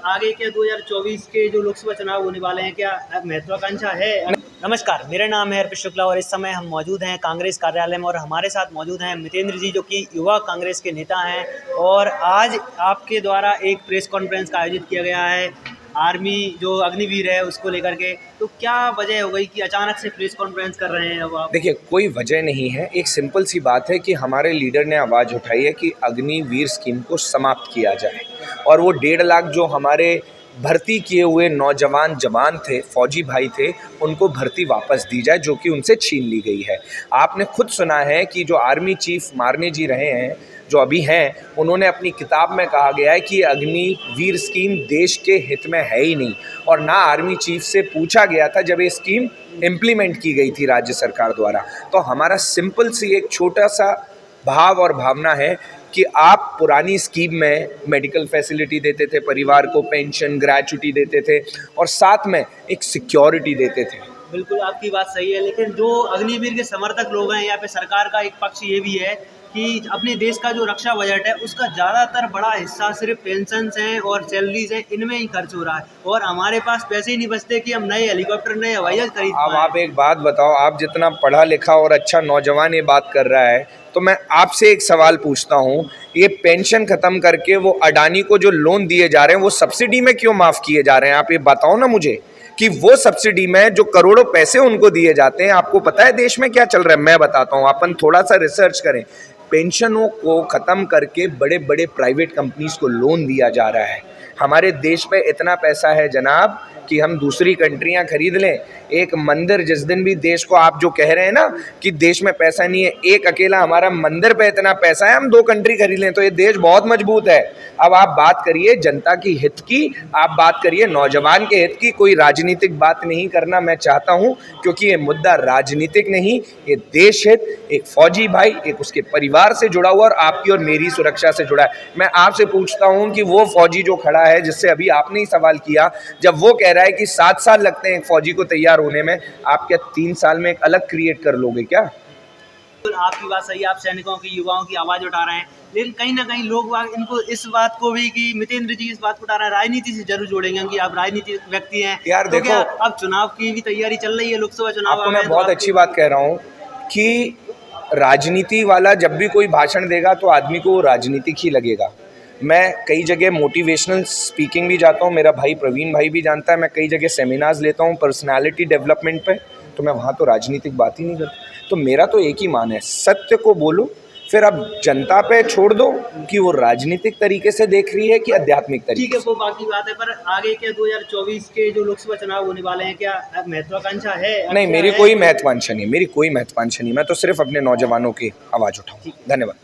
आगे क्या 2024 के जो लोकसभा चुनाव होने वाले हैं, क्या महत्वाकांक्षा है? नमस्कार, मेरा नाम है अर्पित शुक्ला और इस समय हम मौजूद हैं कांग्रेस कार्यालय में और हमारे साथ मौजूद हैं मितेंद्र जी, जो कि युवा कांग्रेस के नेता हैं। और आज आपके द्वारा एक प्रेस कॉन्फ्रेंस का आयोजित किया गया है आर्मी जो अग्निवीर है उसको लेकर के, तो क्या वजह हो गई कि अचानक से प्रेस कॉन्फ्रेंस कर रहे हैं अब आप? देखिए, कोई वजह नहीं है। एक सिंपल सी बात है कि हमारे लीडर ने आवाज़ उठाई है कि अग्निवीर स्कीम को समाप्त किया जाए और वो 1.5 लाख जो हमारे भर्ती किए हुए नौजवान जवान थे, फौजी भाई थे, उनको भर्ती वापस दी जाए जो कि उनसे छीन ली गई है। आपने खुद सुना है कि जो आर्मी चीफ मारने जी रहे हैं, जो अभी हैं, उन्होंने अपनी किताब में कहा गया है कि अग्निवीर स्कीम देश के हित में है ही नहीं। और ना आर्मी चीफ से पूछा गया था जब ये स्कीम इम्प्लीमेंट की गई थी राज्य सरकार द्वारा। तो हमारा सिंपल सी एक छोटा सा भाव और भावना है कि आप पुरानी स्कीम में मेडिकल फैसिलिटी देते थे, परिवार को पेंशन ग्रेच्युटी देते थे और साथ में एक सिक्योरिटी देते थे। बिल्कुल आपकी बात सही है, लेकिन जो अग्निवीर के समर्थक लोग हैं यहाँ पे, सरकार का एक पक्ष ये भी है कि अपने देश का जो रक्षा बजट है उसका ज़्यादातर बड़ा हिस्सा सिर्फ पेंशन्स हैं और सैलरीज हैं, इनमें ही खर्च हो रहा है और हमारे पास पैसे ही नहीं बचते कि हम नए हेलीकॉप्टर, नए हवाई जहाज खरीद पाएं। अब आप एक बात बताओ, आप जितना पढ़ा लिखा और अच्छा नौजवान ये बात कर रहा है, तो मैं आपसे एक सवाल पूछता हूँ, ये पेंशन खत्म करके वो अडानी को जो लोन दिए जा रहे हैं वो सब्सिडी में क्यों माफ़ किए जा रहे हैं? आप ये बताओ ना मुझे कि वो सब्सिडी में जो करोड़ों पैसे उनको दिए जाते हैं, आपको पता है देश में क्या चल रहा है? मैं बताता हूँ, अपन थोड़ा सा रिसर्च करें। पेंशनों को ख़त्म करके बड़े बड़े प्राइवेट कंपनीज को लोन दिया जा रहा है। हमारे देश में इतना पैसा है जनाब कि हम दूसरी कंट्रियां खरीद लें। एक मंदिर, जिस दिन भी देश को आप जो कह रहे हैं ना कि देश में पैसा नहीं है, एक अकेला हमारा मंदिर पे इतना पैसा है, हम 2 कंट्री खरीद लें, तो ये देश बहुत मजबूत है। अब आप बात करिए जनता की हित की, आप बात करिए नौजवान के हित की। कोई राजनीतिक बात नहीं करना मैं चाहता हूँ, क्योंकि ये मुद्दा राजनीतिक नहीं, ये देश हित, एक फौजी भाई, एक उसके परिवार से जुड़ा हुआ और आपकी और मेरी सुरक्षा से जुड़ा है। मैं आपसे पूछता हूँ कि वो फौजी जो खड़ा है, जिससे अभी आपने ही सवाल किया, जब वो कह रहा है कि 7 साल लगते हैं एक फौजी को तैयार होने में, आप क्या 3 साल में एक अलग क्रिएट कर लोगे क्या? आपकी बात सही है, आप सैनिकों की, युवाओं की आवाज़ उठा रहे हैं, लेकिन कहीं ना कहीं लोग इनको इस बात को भी कि मितेंद्र जी इस बात को उठा रहे हैं, राजनीति से जरूर जोड़ेंगे कि आप राजनीतिक व्यक्ति हैं यार। तो देखो, क्या अब चुनाव की भी तैयारी चल रही है, लोकसभा चुनाव आपको मैं बहुत अच्छी बात कह रहा हूँ कि राजनीति वाला जब भी कोई भाषण देगा तो आदमी को राजनीतिक ही लगेगा। मैं कई जगह मोटिवेशनल स्पीकिंग भी जाता हूँ, मेरा भाई प्रवीण भाई भी जानता है, मैं कई जगह सेमिनार्स लेता हूँ पर्सनालिटी डेवलपमेंट पे, तो मैं वहाँ तो राजनीतिक बात ही नहीं करता। तो मेरा तो एक ही मान है, सत्य को बोलो, फिर अब जनता पे छोड़ दो कि वो राजनीतिक तरीके से देख रही है कि आध्यात्मिक तरीके से। ठीक है, वो बाकी बात है, पर आगे क्या 2024 के जो लोकसभा चुनाव होने वाले हैं, क्या महत्वाकांक्षा है? नहीं, मेरी कोई महत्वाकांक्षा नहीं, मेरी कोई महत्वाकांक्षा नहीं। मैं तो सिर्फ अपने नौजवानों की आवाज़ उठाऊँ। धन्यवाद।